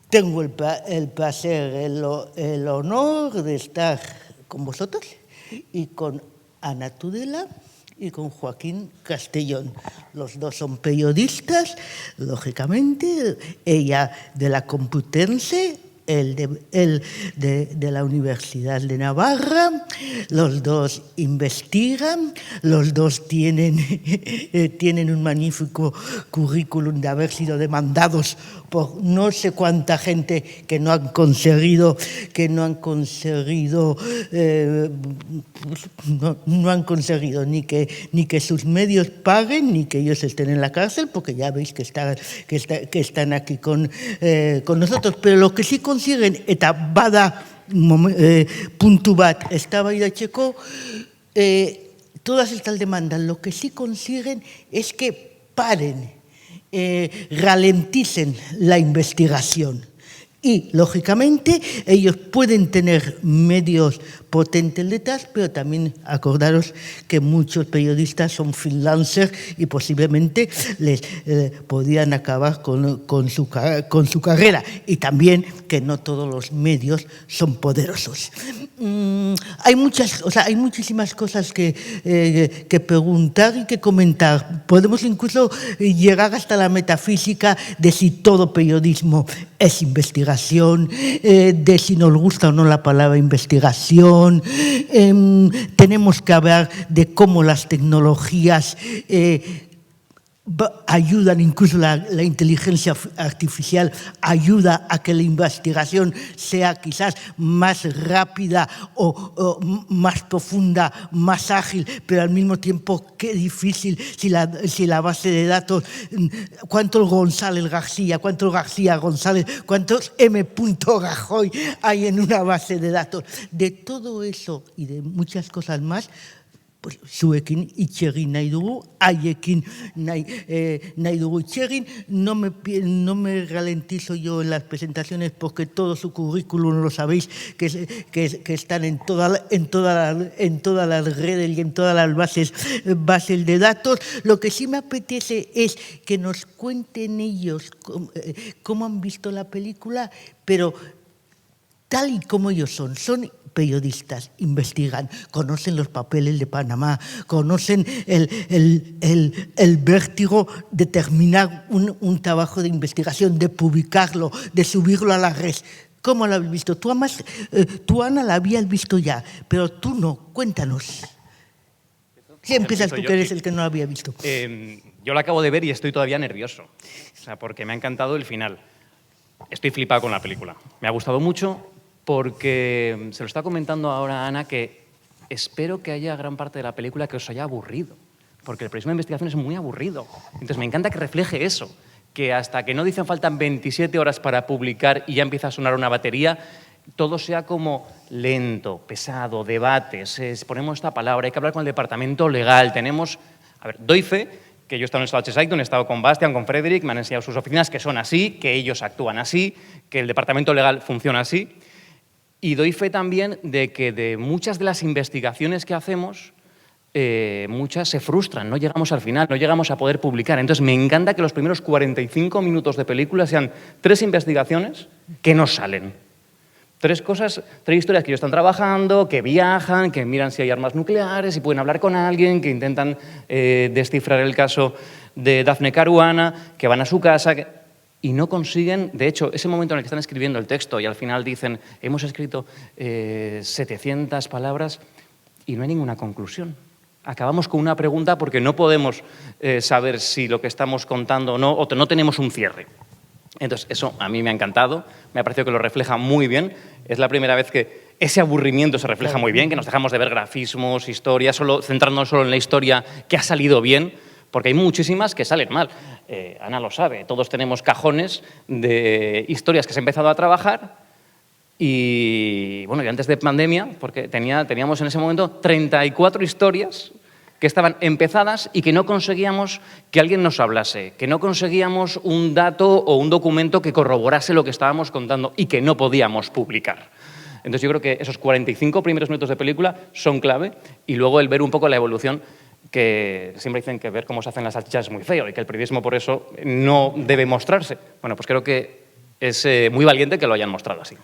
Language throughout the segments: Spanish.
Tengo el placer, el honor de estar con vosotros y con Ana Tudela y con Joaquín Castellón. Los dos son periodistas, lógicamente, ella de la Complutense, él de la Universidad de Navarra. Los dos investigan, los dos tienen un magnífico currículum de haber sido demandados por no sé cuánta gente que no han conseguido ni que sus medios paguen, ni que ellos estén en la cárcel, porque ya veis que están aquí con nosotros. Pero lo que sí consiguen, eta bada puntu bat eztabaidatzeko, todas estas demandas lo que sí consiguen es que paren, ralenticen la investigación. Y, lógicamente, ellos pueden tener medios potentes detrás, pero también acordaros que muchos periodistas son freelancers y posiblemente les podían acabar con su carrera. Y también que no todos los medios son poderosos. Hay muchísimas cosas que preguntar y que comentar. Podemos incluso llegar hasta la metafísica de si todo periodismo es investigación, de si nos gusta o no la palabra investigación. Tenemos que hablar de cómo las tecnologías ayudan, incluso la inteligencia artificial ayuda a que la investigación sea quizás más rápida o más profunda, más ágil, pero al mismo tiempo qué difícil si la base de datos, cuántos González García, cuántos García González, cuántos M. Rajoy hay en una base de datos. De todo eso y de muchas cosas más, pues, zuekin hitz egin nahi dugu, haiekin nahi dugu hitz egin. No me ralentizo yo en las presentaciones porque todo su currículum lo sabéis, que están en todas las redes y en todas las bases de datos. Lo que sí me apetece es que nos cuenten ellos cómo han visto la película, pero tal y como ellos son periodistas, investigan, conocen los papeles de Panamá, conocen el vértigo de terminar un trabajo de investigación, de publicarlo, de subirlo a la red. ¿Cómo lo habéis visto? Tú, Ana, la habías visto ya, pero tú no. Cuéntanos. ¿Qué empiezas tú, que eres el que no lo había visto? Yo la acabo de ver y estoy todavía nervioso, porque me ha encantado el final. Estoy flipado con la película. Me ha gustado mucho porque se lo está comentando ahora Ana, que espero que haya gran parte de la película que os haya aburrido, porque el periodismo de investigación es muy aburrido. Entonces me encanta que refleje eso, que hasta que no dicen faltan 27 horas para publicar y ya empieza a sonar una batería, todo sea como lento, pesado, debates, ponemos esta palabra, hay que hablar con el departamento legal, doy fe que yo he estado en el Salche-Saicton, he estado con Bastian, con Frederick, me han enseñado sus oficinas que son así, que ellos actúan así, que el departamento legal funciona así. Y doy fe también de que de muchas de las investigaciones que hacemos, muchas se frustran, no llegamos al final, no llegamos a poder publicar. Entonces me encanta que los primeros 45 minutos de película sean 3 investigaciones que no salen. 3 historias que ellos están trabajando, que viajan, que miran si hay armas nucleares, si pueden hablar con alguien, que intentan descifrar el caso de Daphne Caruana, que van a su casa y no consiguen. De hecho, ese momento en el que están escribiendo el texto y al final dicen hemos escrito 700 palabras y no hay ninguna conclusión. Acabamos con una pregunta porque no podemos saber si lo que estamos contando o no tenemos un cierre. Entonces, eso a mí me ha encantado, me ha parecido que lo refleja muy bien. Es la primera vez que ese aburrimiento se refleja muy bien, que nos dejamos de ver grafismos, historias, centrándonos solo en la historia que ha salido bien, porque hay muchísimas que salen mal. Ana lo sabe, todos tenemos cajones de historias que se han empezado a trabajar y, bueno, y antes de pandemia, porque teníamos en ese momento 34 historias que estaban empezadas y que no conseguíamos que alguien nos hablase, que no conseguíamos un dato o un documento que corroborase lo que estábamos contando y que no podíamos publicar. Entonces yo creo que esos 45 primeros minutos de película son clave y luego el ver un poco la evolución, que siempre dicen que ver cómo se hacen las salchichas es muy feo y que el periodismo por eso no debe mostrarse. Bueno, pues creo que Es muy valiente que lo hayan mostrado así.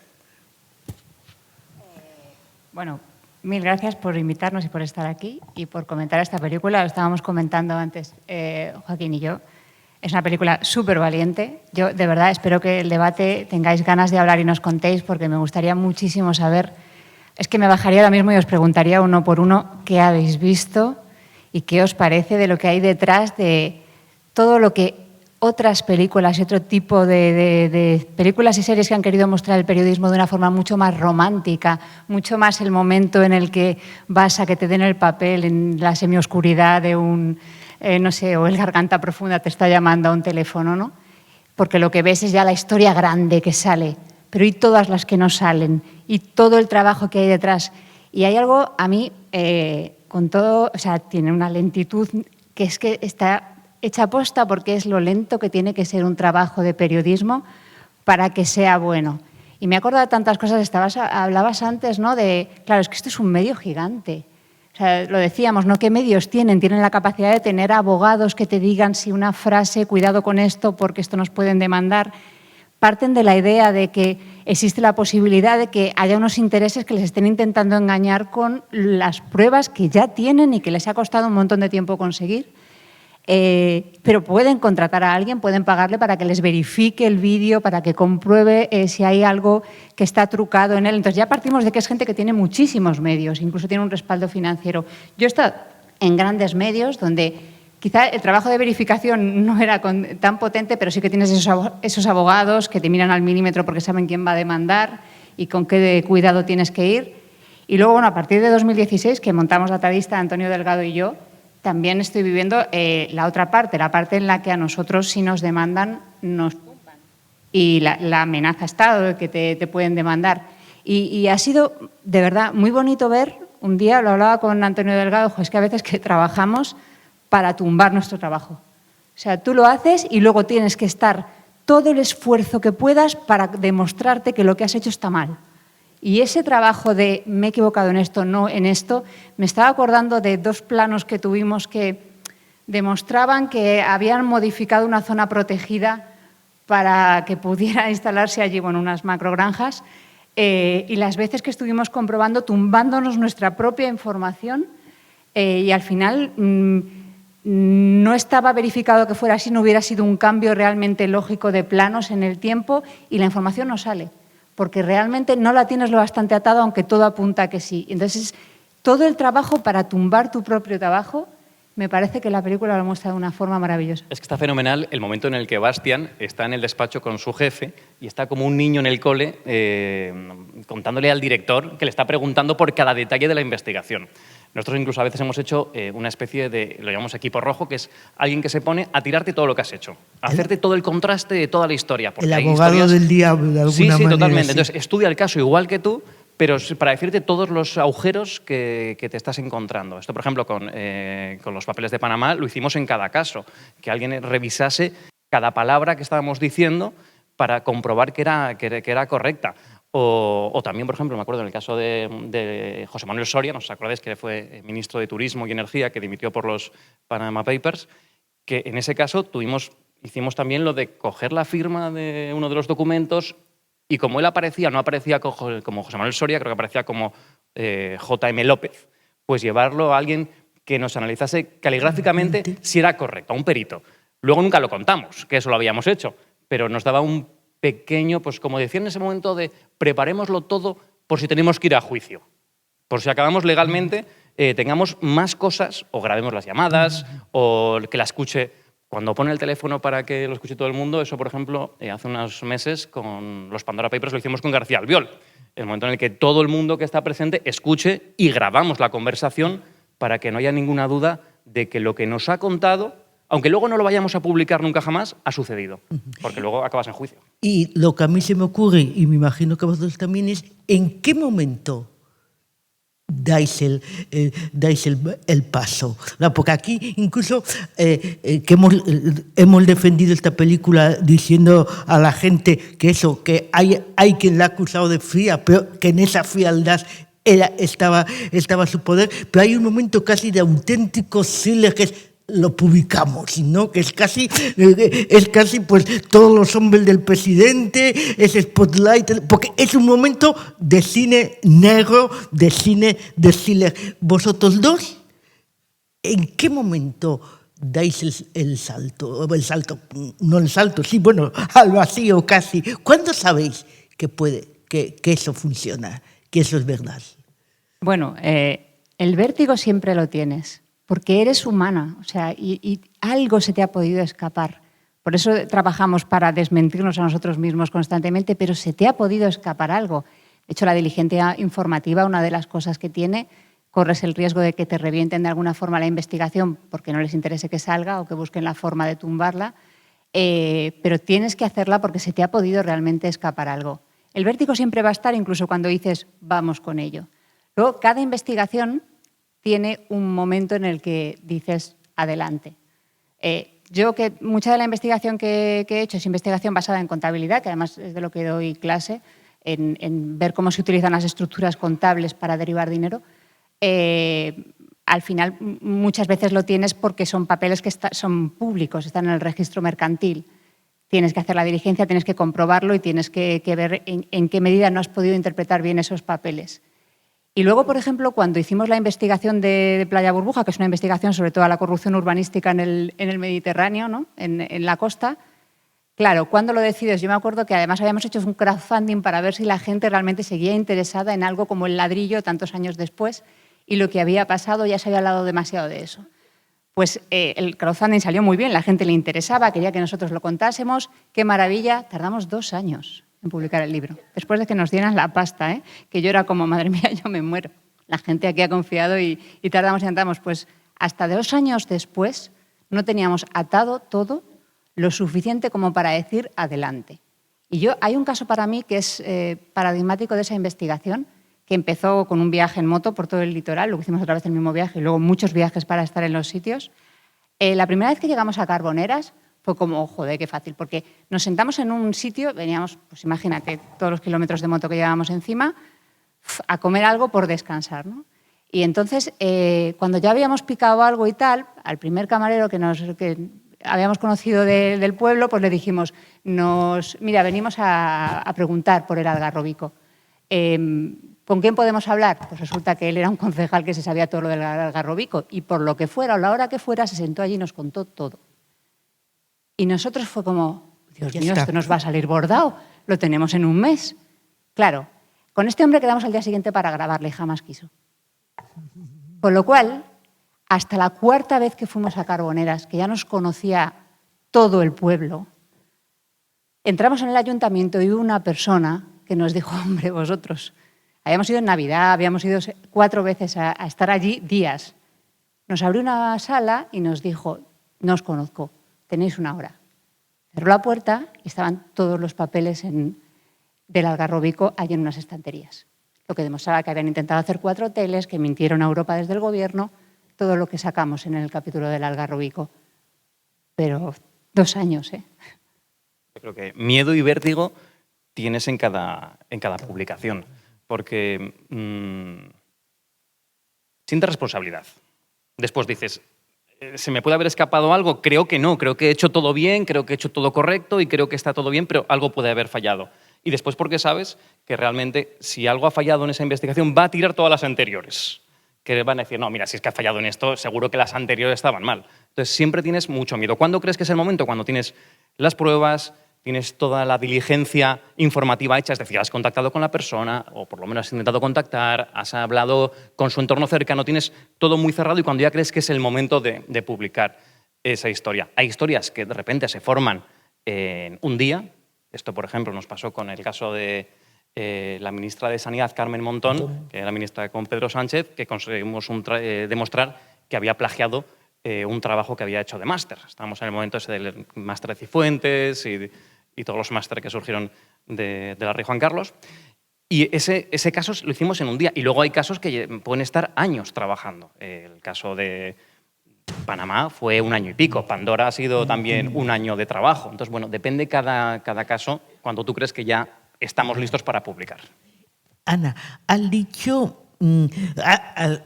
Bueno, mil gracias por invitarnos y por estar aquí y por comentar esta película. Lo estábamos comentando antes, Joaquín y yo. Es una película súper valiente. Yo, de verdad, espero que el debate tengáis ganas de hablar y nos contéis, porque me gustaría muchísimo saber. Es que me bajaría ahora mismo y os preguntaría uno por uno qué habéis visto y qué os parece de lo que hay detrás de todo lo que otras películas y otro tipo de películas y series que han querido mostrar el periodismo de una forma mucho más romántica, mucho más el momento en el que vas a que te den el papel en la semioscuridad de un, no sé, o el garganta profunda te está llamando a un teléfono, ¿no? Porque lo que ves es ya la historia grande que sale, pero y todas las que no salen, y todo el trabajo que hay detrás. Y hay algo, a mí, con todo, o sea, tiene una lentitud que es que está hecha aposta, porque es lo lento que tiene que ser un trabajo de periodismo para que sea bueno. Y me acuerdo de tantas cosas, hablabas antes, ¿no? De, claro, es que esto es un medio gigante. O sea, lo decíamos, ¿no? ¿Qué medios tienen? Tienen la capacidad de tener abogados que te digan si una frase, cuidado con esto porque esto nos pueden demandar. Parten de la idea de que existe la posibilidad de que haya unos intereses que les estén intentando engañar con las pruebas que ya tienen y que les ha costado un montón de tiempo conseguir. Pero pueden contratar a alguien, pueden pagarle para que les verifique el vídeo, para que compruebe si hay algo que está trucado en él. Entonces ya partimos de que es gente que tiene muchísimos medios, incluso tiene un respaldo financiero. Yo he estado en grandes medios donde quizá el trabajo de verificación no era tan potente, pero sí que tienes esos abogados que te miran al milímetro porque saben quién va a demandar y con qué cuidado tienes que ir. Y luego, bueno, a partir de 2016, que montamos Datavista, Antonio Delgado y yo, también estoy viviendo la otra parte, la parte en la que a nosotros, si nos demandan, nos tumban. Y la amenaza Estado de que te pueden demandar. Y ha sido, de verdad, muy bonito ver, un día lo hablaba con Antonio Delgado, es que a veces que trabajamos para tumbar nuestro trabajo. O sea, tú lo haces y luego tienes que estar todo el esfuerzo que puedas para demostrarte que lo que has hecho está mal. Y ese trabajo de me he equivocado en esto, no en esto, me estaba acordando de dos planos que tuvimos que demostraban que habían modificado una zona protegida para que pudiera instalarse allí, bueno, unas macrogranjas, y las veces que estuvimos comprobando, tumbándonos nuestra propia información, y al final no estaba verificado que fuera así, no hubiera sido un cambio realmente lógico de planos en el tiempo y la información no sale, porque realmente no la tienes lo bastante atado, aunque todo apunta a que sí. Entonces, todo el trabajo para tumbar tu propio trabajo, me parece que la película lo muestra de una forma maravillosa. Es que está fenomenal el momento en el que Bastian está en el despacho con su jefe y está como un niño en el cole contándole al director que le está preguntando por cada detalle de la investigación. Nosotros incluso a veces hemos hecho una especie de, lo llamamos equipo rojo, que es alguien que se pone a tirarte todo lo que has hecho, a hacerte todo el contraste de toda la historia. El abogado del diablo, de alguna manera. Sí, totalmente. Sí. Entonces, estudia el caso igual que tú, pero para decirte todos los agujeros que te estás encontrando. Esto, por ejemplo, con los papeles de Panamá, lo hicimos en cada caso, que alguien revisase cada palabra que estábamos diciendo para comprobar que era correcta. O también, por ejemplo, me acuerdo en el caso de José Manuel Soria, ¿no os acordáis que fue ministro de Turismo y Energía, que dimitió por los Panama Papers? Que en ese caso hicimos también lo de coger la firma de uno de los documentos y como él aparecía, no aparecía como José Manuel Soria, creo que aparecía como J.M. López, pues llevarlo a alguien que nos analizase caligráficamente si era correcto, a un perito. Luego nunca lo contamos, que eso lo habíamos hecho, pero nos daba un pequeño, pues como decía en ese momento, de preparémoslo todo por si tenemos que ir a juicio. Por si acabamos legalmente, tengamos más cosas, o grabemos las llamadas, o que la escuche cuando pone el teléfono para que lo escuche todo el mundo. Eso, por ejemplo, hace unos meses con los Pandora Papers lo hicimos con García Albiol. El momento en el que todo el mundo que está presente escuche y grabamos la conversación para que no haya ninguna duda de que lo que nos ha contado, aunque luego no lo vayamos a publicar nunca jamás, ha sucedido, porque luego acabas en juicio. Y lo que a mí se me ocurre, y me imagino que a vosotros también, es ¿en qué momento dais el paso? No, porque aquí incluso que hemos defendido esta película diciendo a la gente que hay quien la ha acusado de fría, pero que en esa frialdad estaba su poder, pero hay un momento casi de auténtico thriller que es lo publicamos, ¿no? Que es casi pues todos los hombres del presidente, es Spotlight, porque es un momento de cine negro, de cine de thriller. Vosotros dos, ¿en qué momento dais el salto? No el salto, sí, bueno, al vacío casi. ¿Cuándo sabéis que eso funciona, que eso es verdad? Bueno, el vértigo siempre lo tienes, porque eres humana, o sea, y algo se te ha podido escapar. Por eso trabajamos para desmentirnos a nosotros mismos constantemente, pero se te ha podido escapar algo. De hecho, la diligencia informativa, una de las cosas que tiene, corres el riesgo de que te revienten de alguna forma la investigación porque no les interese que salga o que busquen la forma de tumbarla, pero tienes que hacerla porque se te ha podido realmente escapar algo. El vértigo siempre va a estar, incluso cuando dices, vamos con ello. Luego, cada investigación tiene un momento en el que dices, adelante. Yo, que mucha de la investigación que he hecho es investigación basada en contabilidad, que además es de lo que doy clase, en ver cómo se utilizan las estructuras contables para derivar dinero, al final muchas veces lo tienes porque son papeles que son públicos, están en el registro mercantil. Tienes que hacer la diligencia, tienes que comprobarlo y tienes que ver en qué medida no has podido interpretar bien esos papeles. Y luego, por ejemplo, cuando hicimos la investigación de Playa Burbuja, que es una investigación sobre toda la corrupción urbanística en el Mediterráneo, ¿no? en la costa, claro, ¿cuándo lo decides? Yo me acuerdo que además habíamos hecho un crowdfunding para ver si la gente realmente seguía interesada en algo como el ladrillo tantos años después, y lo que había pasado ya se había hablado demasiado de eso. Pues el crowdfunding salió muy bien, la gente le interesaba, quería que nosotros lo contásemos, qué maravilla, tardamos 2 años en publicar el libro, después de que nos dieran la pasta, que yo era como, madre mía, yo me muero. La gente aquí ha confiado y tardamos y andamos. Pues hasta 2 años después no teníamos atado todo lo suficiente como para decir adelante. Y hay un caso para mí que es paradigmático de esa investigación, que empezó con un viaje en moto por todo el litoral, luego hicimos otra vez el mismo viaje y luego muchos viajes para estar en los sitios. La primera vez que llegamos a Carboneras fue como, joder, qué fácil, porque nos sentamos en un sitio, veníamos, pues imagínate, todos los kilómetros de moto que llevábamos encima, a comer algo por descansar, ¿no? Y entonces, cuando ya habíamos picado algo y tal, al primer camarero que habíamos conocido del pueblo, pues le dijimos, mira, venimos a preguntar por el algarrobico. ¿Con quién podemos hablar? Pues resulta que él era un concejal que se sabía todo lo del algarrobico y por lo que fuera o la hora que fuera se sentó allí y nos contó todo. Y nosotros fue como, Dios mío, esto nos va a salir bordado, lo tenemos en un mes. Claro, con este hombre quedamos al día siguiente para grabarle y jamás quiso. Con lo cual, hasta la 4ª vez que fuimos a Carboneras, que ya nos conocía todo el pueblo, entramos en el ayuntamiento y hubo una persona que nos dijo, hombre, vosotros, habíamos ido en Navidad, habíamos ido 4 veces a estar allí días. Nos abrió una sala y nos dijo, no os conozco, tenéis 1 hora. Cerró la puerta y estaban todos los papeles del algarrobico allí en unas estanterías. Lo que demostraba que habían intentado hacer 4 hoteles, que mintieron a Europa desde el gobierno, todo lo que sacamos en el capítulo del algarrobico. Pero 2 años, ¿eh? Yo creo que miedo y vértigo tienes en cada publicación, porque sientes responsabilidad. Después dices, ¿se me puede haber escapado algo? Creo que no, creo que he hecho todo bien, creo que he hecho todo correcto y creo que está todo bien, pero algo puede haber fallado. Y después porque sabes que realmente si algo ha fallado en esa investigación va a tirar todas las anteriores. Que van a decir, no, mira, si es que ha fallado en esto, seguro que las anteriores estaban mal. Entonces siempre tienes mucho miedo. ¿Cuándo crees que es el momento? Cuando tienes las pruebas, tienes toda la diligencia informativa hecha, es decir, has contactado con la persona o por lo menos has intentado contactar, has hablado con su entorno cercano, tienes todo muy cerrado y cuando ya crees que es el momento de publicar esa historia. Hay historias que de repente se forman en un día. Esto, por ejemplo, nos pasó con el caso de la ministra de Sanidad, Carmen Montón, que era ministra con Pedro Sánchez, que conseguimos demostrar que había plagiado un trabajo que había hecho de máster. Estábamos en el momento ese del máster de Cifuentes y todos los másteres que surgieron de la Rey Juan Carlos. Y ese caso lo hicimos en un día. Y luego hay casos que pueden estar años trabajando. El caso de Panamá fue 1 año y pico. Pandora ha sido también 1 año de trabajo. Entonces, bueno, depende cada caso cuando tú crees que ya estamos listos para publicar. Ana,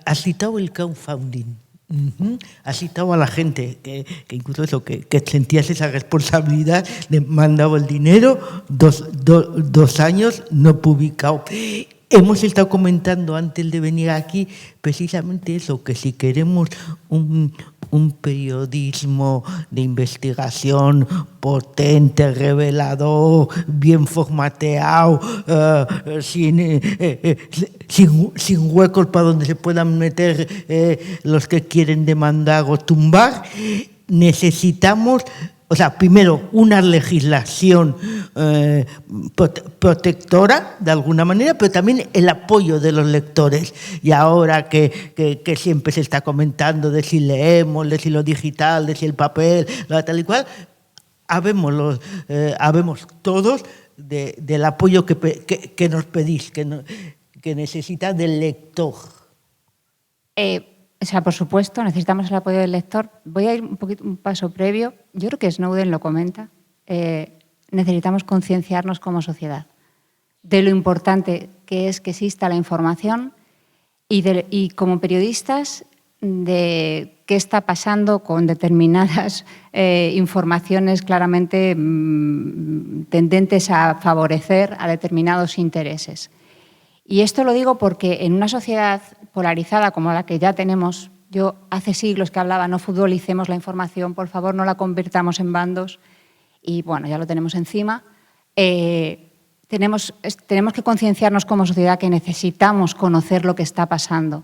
has citado el crowdfunding. Has citado a la gente que incluso eso, que sentías esa responsabilidad, le mandaba el dinero, 2 años no publicado. Hemos estado comentando antes de venir aquí precisamente eso, que si queremos un periodismo de investigación potente, revelador, bien formateado, sin huecos para donde se puedan meter los que quieren demandar o tumbar, necesitamos, o sea, primero, una legislación protectora, de alguna manera, pero también el apoyo de los lectores. Y ahora que siempre se está comentando de si leemos, de si lo digital, de si el papel, tal y cual, habemos todos del apoyo que nos pedís, que necesita del lector. O sea, por supuesto, necesitamos el apoyo del lector. Voy a ir un paso previo. Yo creo que Snowden lo comenta. Necesitamos concienciarnos como sociedad de lo importante que es que exista la información y como periodistas de qué está pasando con determinadas informaciones claramente tendentes a favorecer a determinados intereses. Y esto lo digo porque en una sociedad polarizada como la que ya tenemos, yo hace siglos que hablaba, no futbolicemos la información, por favor, no la convirtamos en bandos, y bueno, ya lo tenemos encima. Tenemos que concienciarnos como sociedad que necesitamos conocer lo que está pasando,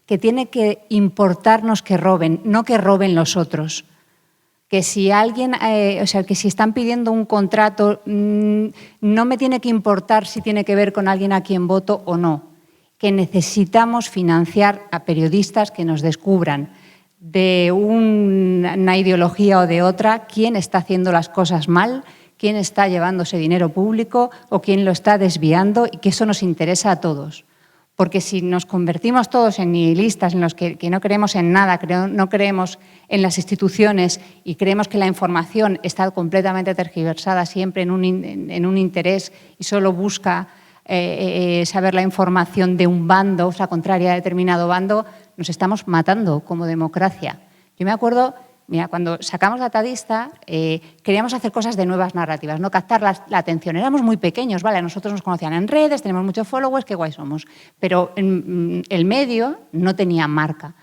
que tiene que importarnos que roben, no que roben los otros. Que si alguien, que si están pidiendo un contrato, no me tiene que importar si tiene que ver con alguien a quien voto o no. Que necesitamos financiar a periodistas que nos descubran de una ideología o de otra quién está haciendo las cosas mal, quién está llevándose dinero público o quién lo está desviando, y que eso nos interesa a todos. Porque si nos convertimos todos en nihilistas, en los que no creemos en nada, no creemos en las instituciones y creemos que la información está completamente tergiversada siempre en un interés y solo busca saber la información de un bando, o sea, contraria a determinado bando, nos estamos matando como democracia. Yo me acuerdo, mira, cuando sacamos Datadista, queríamos hacer cosas de nuevas narrativas, no captar la atención. Éramos muy pequeños, ¿vale? A nosotros nos conocían en redes, tenemos muchos followers, qué guay somos. Pero el medio no tenía marca.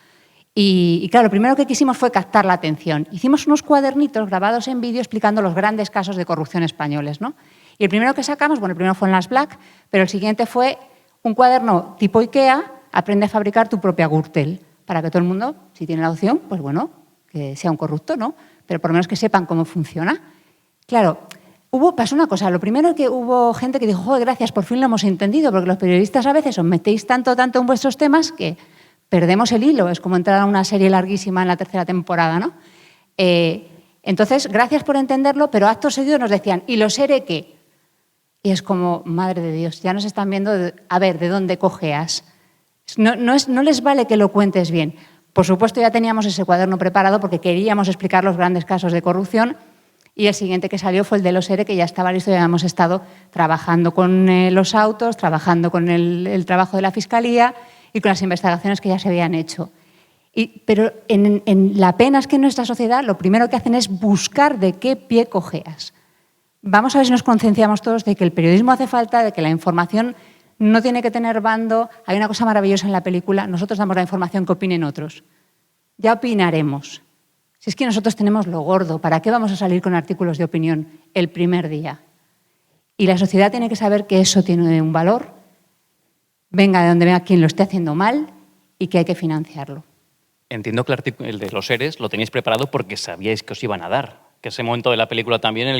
Y claro, lo primero que quisimos fue captar la atención. Hicimos unos cuadernitos grabados en vídeo explicando los grandes casos de corrupción españoles, ¿no? Y el primero que sacamos, bueno, el primero fue en Las Black, pero el siguiente fue un cuaderno tipo IKEA, aprende a fabricar tu propia Gürtel, para que todo el mundo, si tiene la opción, pues bueno, que sea un corrupto, ¿no? Pero por lo menos que sepan cómo funciona. Claro, pasó una cosa. Lo primero que hubo gente que dijo, joder, gracias, por fin lo hemos entendido, porque los periodistas a veces os metéis tanto en vuestros temas que perdemos el hilo. Es como entrar a una serie larguísima en la 3ª temporada, ¿no? Entonces, gracias por entenderlo, pero acto seguido nos decían, ¿y los ERE qué? Y es como, madre de Dios, ya nos están viendo, a ver, ¿de dónde cojeas? No les vale que lo cuentes bien. Por supuesto, ya teníamos ese cuaderno preparado porque queríamos explicar los grandes casos de corrupción, y el siguiente que salió fue el de los ERE, que ya estaba listo, ya habíamos estado trabajando con los autos, trabajando con el trabajo de la Fiscalía y con las investigaciones que ya se habían hecho. Pero la pena es que en nuestra sociedad lo primero que hacen es buscar de qué pie cojeas. Vamos a ver si nos concienciamos todos de que el periodismo hace falta, de que la información no tiene que tener bando. Hay una cosa maravillosa en la película, nosotros damos la información que opinen otros. Ya opinaremos. Si es que nosotros tenemos lo gordo, ¿para qué vamos a salir con artículos de opinión el primer día? Y la sociedad tiene que saber que eso tiene un valor, venga de donde venga quien lo esté haciendo mal, y que hay que financiarlo. Entiendo que el de los seres lo tenéis preparado porque sabíais que os iban a dar. Que ese momento de la película también en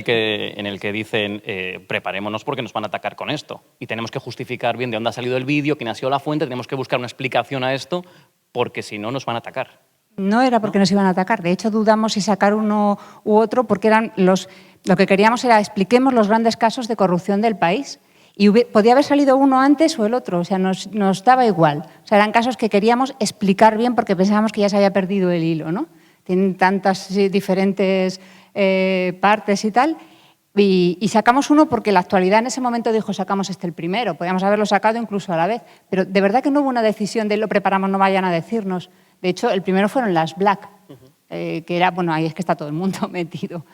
el que dicen preparémonos porque nos van a atacar con esto. Y tenemos que justificar bien de dónde ha salido el vídeo, quién ha sido la fuente, tenemos que buscar una explicación a esto porque si no nos van a atacar. No era porque nos iban a atacar. De hecho, dudamos si sacar uno u otro porque lo que queríamos era expliquemos los grandes casos de corrupción del país. Y podía haber salido uno antes o el otro, o sea, nos daba igual. O sea, eran casos que queríamos explicar bien porque pensábamos que ya se había perdido el hilo, ¿no? Tienen tantas diferentes partes y tal. Y sacamos uno porque la actualidad en ese momento dijo sacamos el primero. Podíamos haberlo sacado incluso a la vez. Pero de verdad que no hubo una decisión de lo preparamos, no vayan a decirnos. De hecho, el primero fueron las Black, que era, bueno, ahí es que está todo el mundo metido.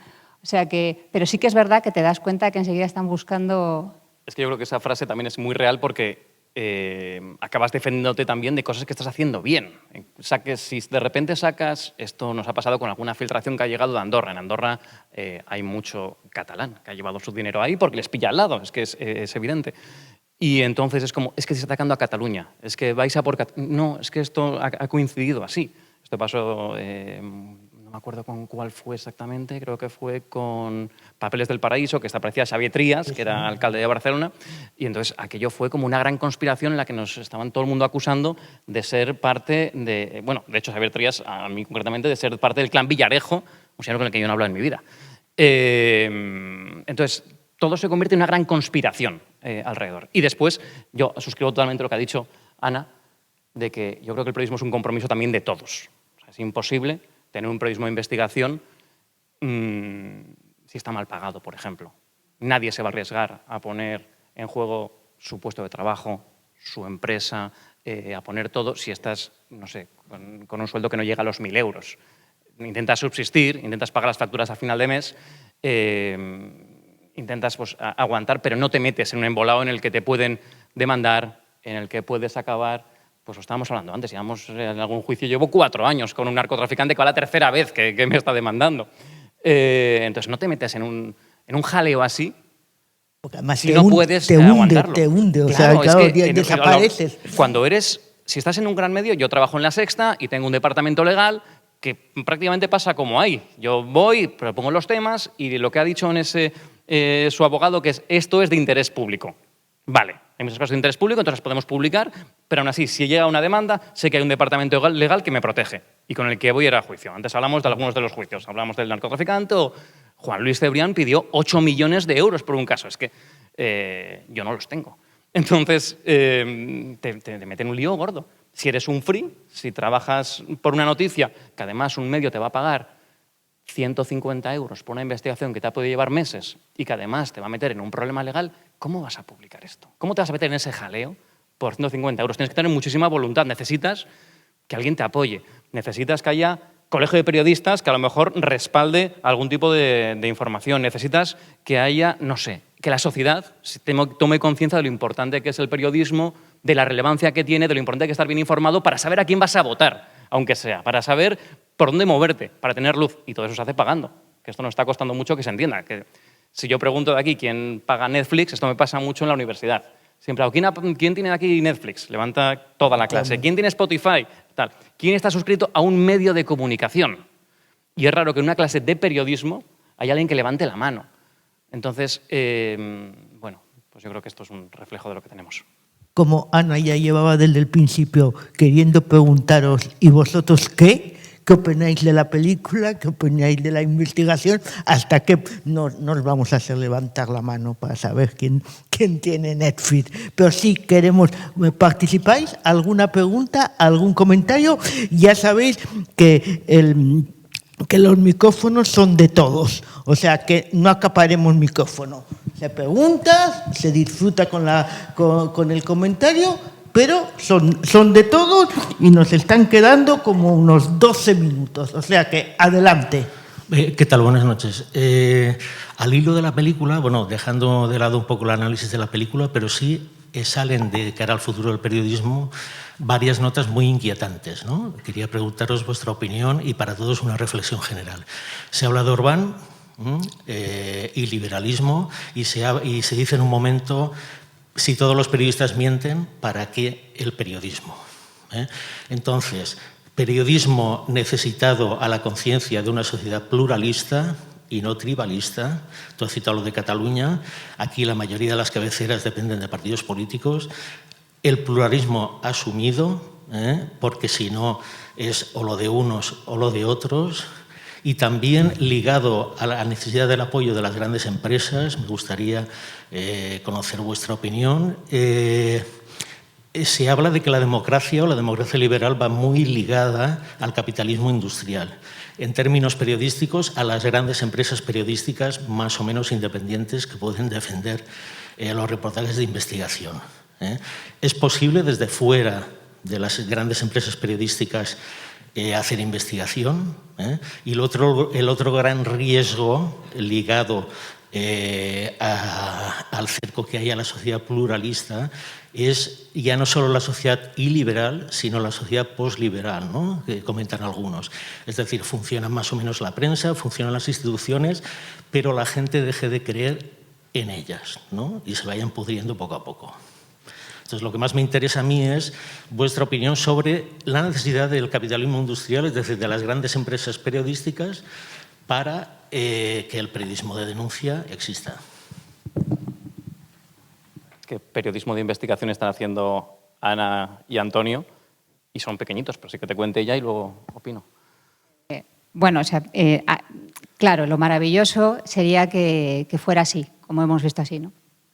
O sea que, pero sí que es verdad que te das cuenta que enseguida están buscando... Es que yo creo que esa frase también es muy real porque acabas defendiéndote también de cosas que estás haciendo bien. Si de repente sacas, esto nos ha pasado con alguna filtración que ha llegado de Andorra. En Andorra hay mucho catalán que ha llevado su dinero ahí porque les pilla al lado, es que es evidente. Y entonces es como, es que se está atacando a Cataluña, es que vais a por Cataluña. No, es que esto ha coincidido así. Esto pasó, no me acuerdo con cuál fue exactamente, creo que fue con Papeles del Paraíso, que aparecía Xavier Trías, que era alcalde de Barcelona, y entonces aquello fue como una gran conspiración en la que nos estaban todo el mundo acusando de ser parte de... Bueno, de hecho, Xavier Trías, a mí concretamente, de ser parte del clan Villarejo, un señor con el que yo no he hablado en mi vida. Entonces, todo se convierte en una gran conspiración alrededor. Y después, yo suscribo totalmente lo que ha dicho Ana, de que yo creo que el periodismo es un compromiso también de todos. O sea, es imposible tener un periodismo de investigación si está mal pagado, por ejemplo. Nadie se va a arriesgar a poner en juego su puesto de trabajo, su empresa, a poner todo si estás, no sé, con un sueldo que no llega a los 1.000 euros. Intentas subsistir, intentas pagar las facturas a final de mes, intentas pues, aguantar, pero no te metes en un embolado en el que te pueden demandar, en el que puedes acabar, pues lo estábamos hablando antes, llevamos en algún juicio, llevo 4 años con un narcotraficante que va la 3.ª vez que me está demandando. Entonces no te metes en un jaleo así, porque además si no puedes aguantarlo. Te hunde, claro, es que desapareces. Si estás en un gran medio, yo trabajo en La Sexta y tengo un departamento legal que prácticamente pasa como ahí. Yo voy, propongo los temas y lo que ha dicho en su abogado, que es esto es de interés público. Vale, en muchos casos de interés público, entonces podemos publicar, pero aún así, si llega una demanda, sé que hay un departamento legal que me protege y con el que voy a ir a juicio. Antes hablamos de algunos de los juicios, hablamos del narcotraficante o Juan Luis Cebrián pidió 8 millones de euros por un caso. Es que yo no los tengo. Entonces, te meten un lío gordo. Si eres un free, si trabajas por una noticia, que además un medio te va a pagar 150 euros por una investigación que te ha podido llevar meses y que además te va a meter en un problema legal, ¿cómo vas a publicar esto? ¿Cómo te vas a meter en ese jaleo por 150 euros? Tienes que tener muchísima voluntad. Necesitas que alguien te apoye. Necesitas que haya colegio de periodistas que a lo mejor respalde algún tipo de información. Necesitas que haya, no sé, que la sociedad tome conciencia de lo importante que es el periodismo, de la relevancia que tiene, de lo importante que es estar bien informado para saber a quién vas a votar, aunque sea, para saber por dónde moverte, para tener luz. Y todo eso se hace pagando, que esto nos está costando mucho que se entienda. Que si yo pregunto de aquí quién paga Netflix, esto me pasa mucho en la universidad. Siempre hago, ¿quién tiene aquí Netflix? Levanta toda la clase. ¿Quién tiene Spotify? Tal. ¿Quién está suscrito a un medio de comunicación? Y es raro que en una clase de periodismo haya alguien que levante la mano. Entonces, bueno, pues yo creo que esto es un reflejo de lo que tenemos. Como Ana ya llevaba desde el principio queriendo preguntaros, ¿y vosotros qué? ¿Qué opináis de la película? ¿Qué opináis de la investigación? Hasta que no nos vamos a hacer levantar la mano para saber quién tiene Netflix. Pero sí queremos, ¿participáis? ¿Alguna pregunta? ¿Algún comentario? Ya sabéis que los micrófonos son de todos, o sea que no acaparemos micrófono. Se pregunta, se disfruta con el comentario, pero son de todos y nos están quedando como unos 12 minutos, o sea que adelante. ¿Qué tal? Buenas noches. Al hilo de la película, bueno, dejando de lado un poco el análisis de la película, pero sí salen de cara al futuro del periodismo varias notas muy inquietantes, ¿no? Quería preguntaros vuestra opinión y para todos una reflexión general. Se habla de Orbán y liberalismo y se dice en un momento, si todos los periodistas mienten, ¿para qué el periodismo? Entonces, periodismo necesitado a la conciencia de una sociedad pluralista y no tribalista. Tú has citado lo de Cataluña. Aquí la mayoría de las cabeceras dependen de partidos políticos. El pluralismo asumido, porque si no es o lo de unos o lo de otros. Y también ligado a la necesidad del apoyo de las grandes empresas. Me gustaría conocer vuestra opinión. Se habla de que la democracia o la democracia liberal va muy ligada al capitalismo industrial. En términos periodísticos, a las grandes empresas periodísticas más o menos independientes que pueden defender los reportajes de investigación. ¿Es posible desde fuera de las grandes empresas periodísticas hacer investigación. Y el otro gran riesgo ligado al cerco que hay a la sociedad pluralista es ya no solo la sociedad iliberal, sino la sociedad posliberal, ¿no?, que comentan algunos. Es decir, funciona más o menos la prensa, funcionan las instituciones, pero la gente deje de creer en ellas, ¿no?, y se vayan pudriendo poco a poco. Entonces, lo que más me interesa a mí es vuestra opinión sobre la necesidad del capitalismo industrial, es decir, de las grandes empresas periodísticas, para que el periodismo de denuncia exista. ¿Qué periodismo de investigación están haciendo Ana y Antonio? Y son pequeñitos, pero sí que te cuente ella y luego opino. Bueno, o sea, claro, lo maravilloso sería que fuera así, como hemos visto así, ¿no?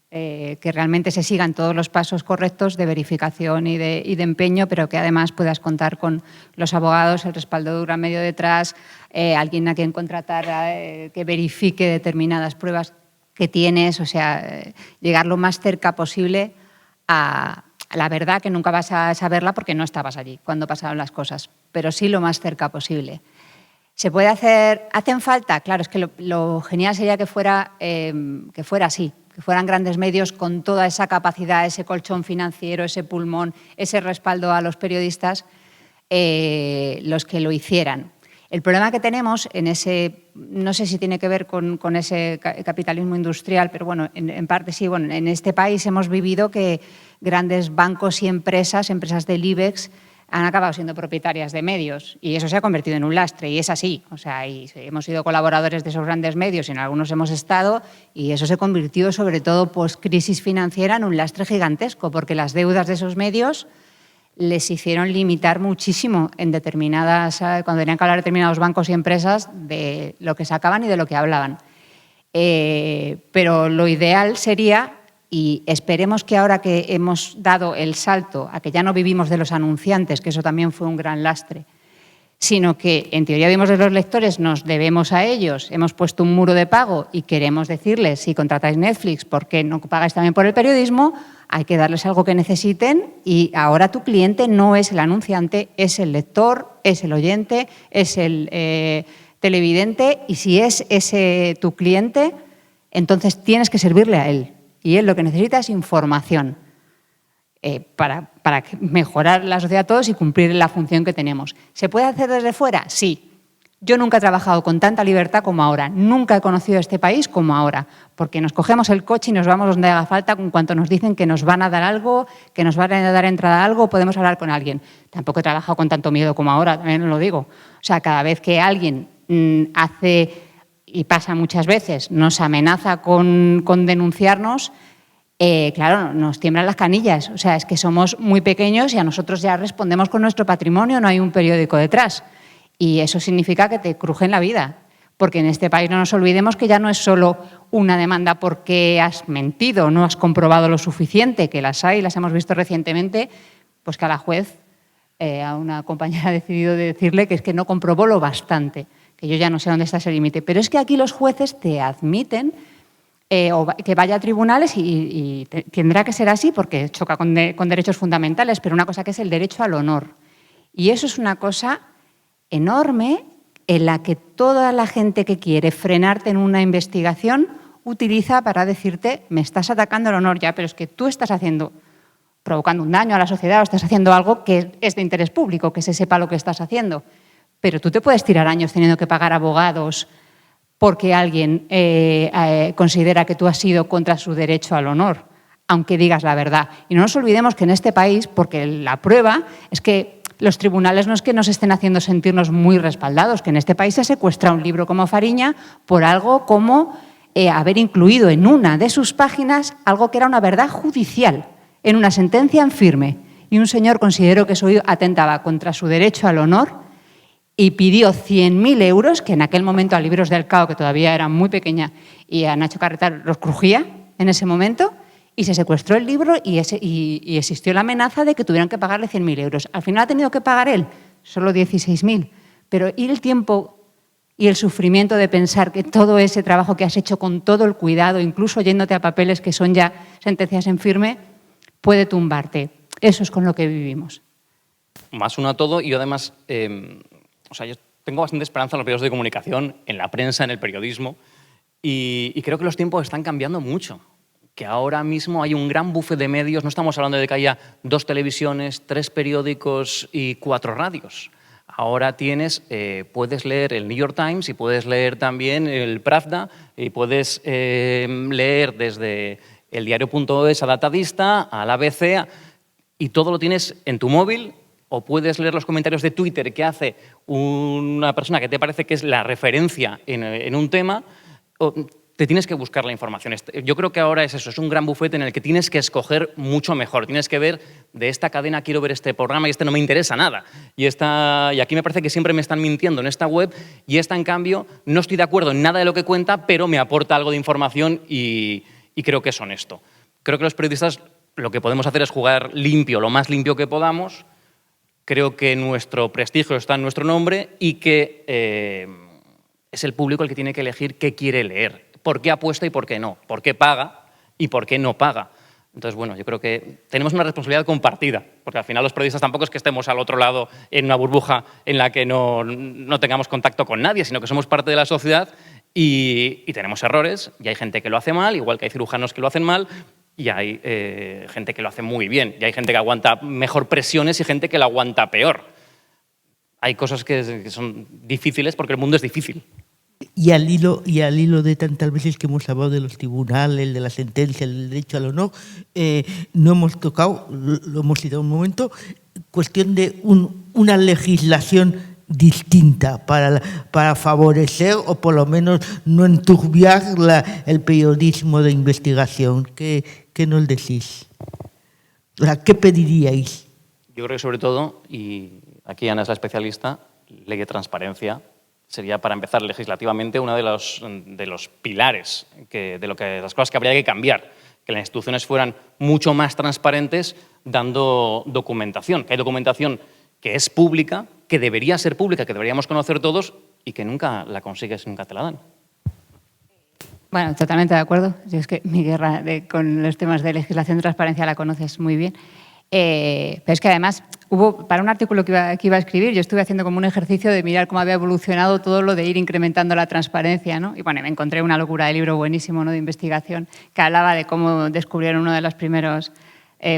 Que realmente se sigan todos los pasos correctos de verificación y de empeño, pero que además puedas contar con los abogados, el respaldo de un gran medio detrás, alguien a quien contratar que verifique determinadas pruebas que tienes, o sea, llegar lo más cerca posible a la verdad, que nunca vas a saberla porque no estabas allí cuando pasaron las cosas, pero sí lo más cerca posible. ¿Se puede hacer? ¿Hacen falta? Claro, es que lo genial sería que fuera así, que fueran grandes medios con toda esa capacidad, ese colchón financiero, ese pulmón, ese respaldo a los periodistas, los que lo hicieran. El problema que tenemos en ese, no sé si tiene que ver con ese capitalismo industrial, pero bueno, en parte sí. Bueno, en este país hemos vivido que grandes bancos y empresas del IBEX, han acabado siendo propietarias de medios y eso se ha convertido en un lastre y es así. O sea, y hemos sido colaboradores de esos grandes medios y en algunos hemos estado y eso se convirtió, sobre todo post-crisis financiera, en un lastre gigantesco porque las deudas de esos medios les hicieron limitar muchísimo en determinadas, cuando tenían que hablar determinados bancos y empresas, de lo que sacaban y de lo que hablaban. Pero lo ideal sería, y esperemos que ahora que hemos dado el salto a que ya no vivimos de los anunciantes, que eso también fue un gran lastre, sino que en teoría vivimos de los lectores, nos debemos a ellos, hemos puesto un muro de pago y queremos decirles, si contratáis Netflix, ¿por qué no pagáis también por el periodismo? Hay que darles algo que necesiten y ahora tu cliente no es el anunciante, es el lector, es el oyente, es el televidente y si es ese tu cliente, entonces tienes que servirle a él. Y él lo que necesita es información para mejorar la sociedad todos y cumplir la función que tenemos. ¿Se puede hacer desde fuera? Sí. Yo nunca he trabajado con tanta libertad como ahora. Nunca he conocido este país como ahora. Porque nos cogemos el coche y nos vamos donde haga falta en cuanto nos dicen que nos van a dar algo, que nos van a dar entrada a algo, podemos hablar con alguien. Tampoco he trabajado con tanto miedo como ahora, también lo digo. O sea, cada vez que alguien hace... y pasa muchas veces, nos amenaza con denunciarnos, claro, nos tiemblan las canillas. O sea, es que somos muy pequeños y a nosotros ya respondemos con nuestro patrimonio, no hay un periódico detrás. Y eso significa que te crujen la vida. Porque en este país no nos olvidemos que ya no es solo una demanda porque has mentido, no has comprobado lo suficiente, que las hay, las hemos visto recientemente, pues que a la juez, a una compañera ha decidido decirle que es que no comprobó lo bastante, que yo ya no sé dónde está ese límite. Pero es que aquí los jueces te admiten que vaya a tribunales y tendrá que ser así porque choca con derechos fundamentales, pero una cosa que es el derecho al honor. Y eso es una cosa enorme en la que toda la gente que quiere frenarte en una investigación utiliza para decirte me estás atacando el honor ya, pero es que tú estás provocando un daño a la sociedad o estás haciendo algo que es de interés público, que se sepa lo que estás haciendo. Pero tú te puedes tirar años teniendo que pagar abogados porque alguien considera que tú has sido contra su derecho al honor, aunque digas la verdad. Y no nos olvidemos que en este país, porque la prueba es que los tribunales no es que nos estén haciendo sentirnos muy respaldados, que en este país se secuestra un libro como Fariña por algo como haber incluido en una de sus páginas algo que era una verdad judicial, en una sentencia en firme. Y un señor consideró que eso atentaba contra su derecho al honor y pidió 100.000 euros, que en aquel momento a Libros del Cao, que todavía era muy pequeña, y a Nacho Carretal los crujía en ese momento, y se secuestró el libro y existió la amenaza de que tuvieran que pagarle 100.000 euros. Al final ha tenido que pagar él solo 16.000. Pero y el tiempo y el sufrimiento de pensar que todo ese trabajo que has hecho con todo el cuidado, incluso yéndote a papeles que son ya sentencias en firme, puede tumbarte. Eso es con lo que vivimos. Más uno a todo y yo además O sea, yo tengo bastante esperanza en los medios de comunicación, en la prensa, en el periodismo, y creo que los tiempos están cambiando mucho. Que ahora mismo hay un gran buffet de medios, no estamos hablando de que haya 2 televisiones, 3 periódicos y 4 radios. Ahora puedes leer el New York Times y puedes leer también el Pravda y puedes leer desde el diario.es a Datadista, al ABC, y todo lo tienes en tu móvil, o puedes leer los comentarios de Twitter que hace una persona que te parece que es la referencia en un tema, o te tienes que buscar la información. Yo creo que ahora es eso, es un gran bufete en el que tienes que escoger mucho mejor. Tienes que ver, de esta cadena quiero ver este programa y este no me interesa nada. Y aquí me parece que siempre me están mintiendo en esta web, y esta, en cambio, no estoy de acuerdo en nada de lo que cuenta, pero me aporta algo de información y creo que es honesto. Creo que los periodistas lo que podemos hacer es jugar limpio, lo más limpio que podamos. Creo que nuestro prestigio está en nuestro nombre y que es el público el que tiene que elegir qué quiere leer, por qué apuesta y por qué no, por qué paga y por qué no paga. Entonces, bueno, yo creo que tenemos una responsabilidad compartida, porque al final los periodistas tampoco es que estemos al otro lado en una burbuja en la que no tengamos contacto con nadie, sino que somos parte de la sociedad y tenemos errores, y hay gente que lo hace mal, igual que hay cirujanos que lo hacen mal, y hay gente que lo hace muy bien, y hay gente que aguanta mejor presiones y gente que lo aguanta peor. Hay cosas que son difíciles porque el mundo es difícil. Y al hilo de tantas veces que hemos hablado de los tribunales, el de la sentencia, el derecho al honor, no hemos tocado, lo hemos citado un momento, cuestión de una legislación distinta para favorecer o por lo menos no enturbiar el periodismo de investigación. ¿Qué nos decís? O sea, ¿qué pediríais? Yo creo que sobre todo, y aquí Ana es la especialista, ley de transparencia sería, para empezar, legislativamente uno de los pilares de las cosas que habría que cambiar, que las instituciones fueran mucho más transparentes dando documentación, que hay documentación que es pública, que debería ser pública, que deberíamos conocer todos y que nunca la consigues, nunca te la dan. Bueno, totalmente de acuerdo. Yo es que mi guerra con los temas de legislación y transparencia la conoces muy bien. Pero es que además para un artículo que iba a escribir, yo estuve haciendo como un ejercicio de mirar cómo había evolucionado todo lo de ir incrementando la transparencia, ¿no? Y bueno, me encontré una locura de libro buenísimo, ¿no?, de investigación que hablaba de cómo descubrieron uno de los primeros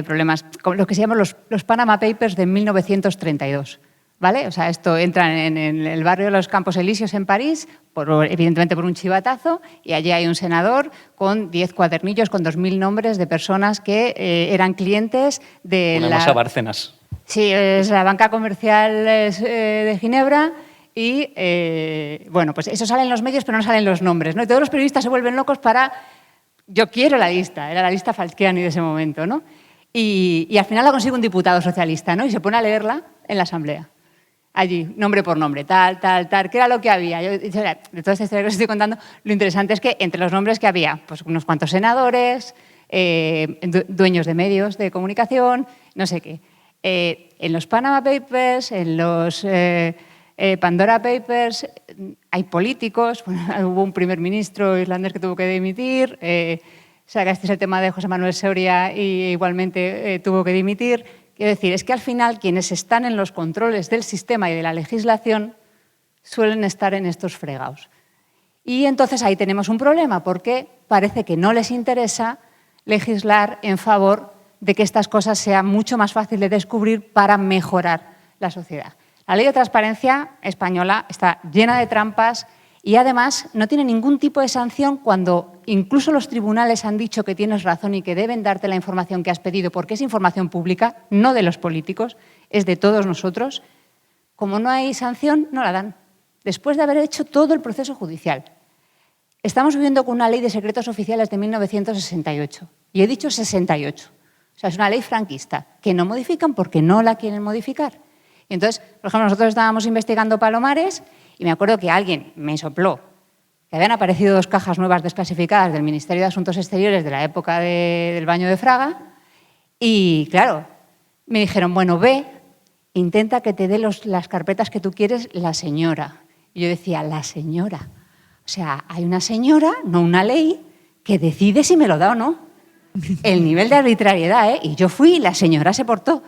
problemas, los que se llaman los Panama Papers de 1932. ¿Vale? O sea, esto entra en el barrio de los Campos Elíseos en París, evidentemente por un chivatazo, y allí hay un senador con 10 cuadernillos con 2.000 nombres de personas que eran clientes de Una masa Bárcenas. Sí, es la banca comercial de Ginebra y, bueno, pues eso sale en los medios, pero no salen los nombres, ¿no? Y todos los periodistas se vuelven locos yo quiero la lista, era la lista Falciani de ese momento, ¿no? Y al final la consigue un diputado socialista, ¿no? Y se pone a leerla en la asamblea. Allí, nombre por nombre, tal, ¿qué era lo que había? De toda esta historia que os estoy contando, lo interesante es que entre los nombres que había, pues unos cuantos senadores, dueños de medios de comunicación, no sé qué. En los Panama Papers, en los Pandora Papers, hay políticos, bueno, hubo un primer ministro irlandés que tuvo que dimitir, sacaste el tema de José Manuel Soria y igualmente tuvo que dimitir. Quiero decir, es que al final quienes están en los controles del sistema y de la legislación suelen estar en estos fregados. Y entonces ahí tenemos un problema, porque parece que no les interesa legislar en favor de que estas cosas sean mucho más fáciles de descubrir para mejorar la sociedad. La ley de transparencia española está llena de trampas y además no tiene ningún tipo de sanción cuando incluso los tribunales han dicho que tienes razón y que deben darte la información que has pedido porque es información pública, no de los políticos, es de todos nosotros. Como no hay sanción, no la dan, después de haber hecho todo el proceso judicial. Estamos viviendo con una ley de secretos oficiales de 1968, y he dicho 68. O sea, es una ley franquista, que no modifican porque no la quieren modificar. Y entonces, por ejemplo, nosotros estábamos investigando Palomares y me acuerdo que alguien me sopló que habían aparecido 2 cajas nuevas desclasificadas del Ministerio de Asuntos Exteriores de la época del baño de Fraga y, claro, me dijeron, bueno, ve, intenta que te dé las carpetas que tú quieres la señora. Y yo decía, la señora. O sea, hay una señora, no una ley, que decide si me lo da o no. El nivel de arbitrariedad, ¿eh? Y yo fui y la señora se portó.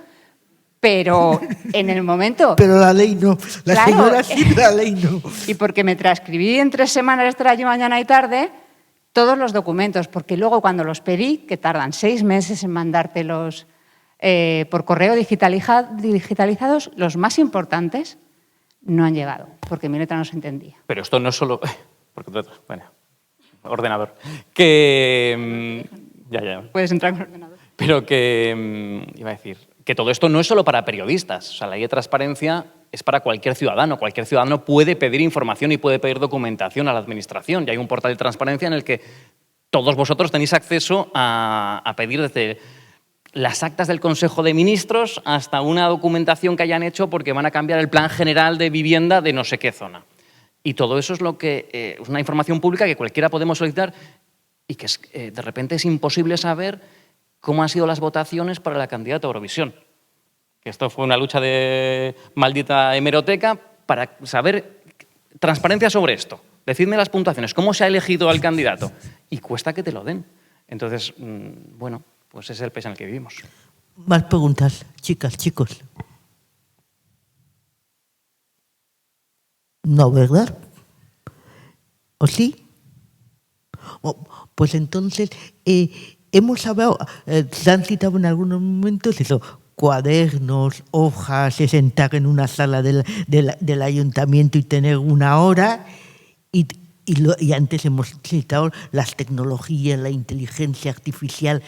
Pero en el momento... Pero la ley no. La Claro. señora sí, la ley no. Y porque me transcribí en 3 semanas, estar allí mañana y tarde, todos los documentos, porque luego cuando los pedí, que tardan 6 meses en mandártelos por correo digitalizados, los más importantes no han llegado, porque mi letra no se entendía. Pero esto no es solo... Bueno, ordenador. Que... Ya. Puedes entrar con el ordenador. Pero que... Iba a decir... Que todo esto no es solo para periodistas. O sea, la ley de transparencia es para cualquier ciudadano. Cualquier ciudadano puede pedir información y puede pedir documentación a la administración. Y hay un portal de transparencia en el que todos vosotros tenéis acceso a pedir desde las actas del Consejo de Ministros hasta una documentación que hayan hecho porque van a cambiar el plan general de vivienda de no sé qué zona. Y todo eso es lo que es una información pública que cualquiera podemos solicitar y que de repente es imposible saber cómo han sido las votaciones para la candidata a Eurovisión. Que esto fue una lucha de maldita hemeroteca para saber transparencia sobre esto. Decidme las puntuaciones, cómo se ha elegido al candidato. Y cuesta que te lo den. Entonces, bueno, pues ese es el país en el que vivimos. Más preguntas, chicas, chicos. No, ¿verdad? ¿O sí? Pues entonces, hemos hablado, se han citado en algunos momentos eso, cuadernos, hojas, de sentar en una sala del ayuntamiento y tener una hora. Y antes hemos citado las tecnologías, la inteligencia artificial,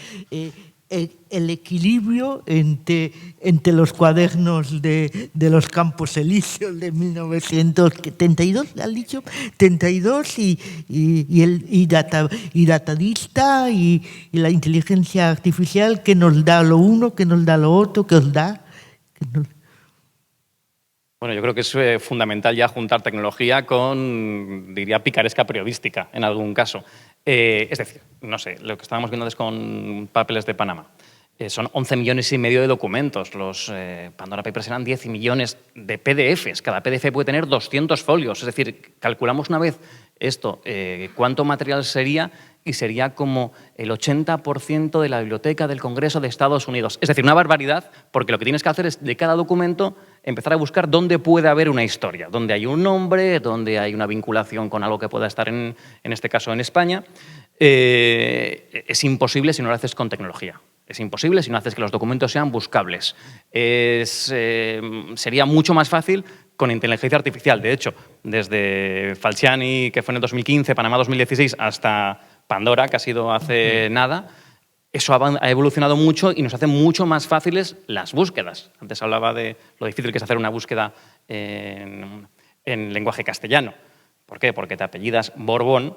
el equilibrio entre los cuadernos de los Campos Elíseos de 1972, ¿le han dicho? 72 y datadista y la inteligencia artificial que nos da lo uno, que nos da lo otro, que os da... Bueno, yo creo que es fundamental ya juntar tecnología con, diría, picaresca periodística, en algún caso. Es decir, no sé, lo que estábamos viendo antes con Papeles de Panamá. Son 11,5 millones de documentos. Los Pandora Papers eran 10 millones de PDFs. Cada PDF puede tener 200 folios. Es decir, calculamos una vez esto, cuánto material sería, y sería como el 80% de la biblioteca del Congreso de Estados Unidos. Es decir, una barbaridad, porque lo que tienes que hacer es, de cada documento, empezar a buscar dónde puede haber una historia, dónde hay un nombre, dónde hay una vinculación con algo que pueda estar, en este caso, en España. Es imposible si no lo haces con tecnología. Es imposible si no haces que los documentos sean buscables. Sería mucho más fácil con inteligencia artificial. De hecho, desde Falciani, que fue en el 2015, Panamá 2016, hasta Pandora, que ha sido hace nada, eso ha evolucionado mucho y nos hace mucho más fáciles las búsquedas. Antes hablaba de lo difícil que es hacer una búsqueda en lenguaje castellano. ¿Por qué? Porque te apellidas Borbón,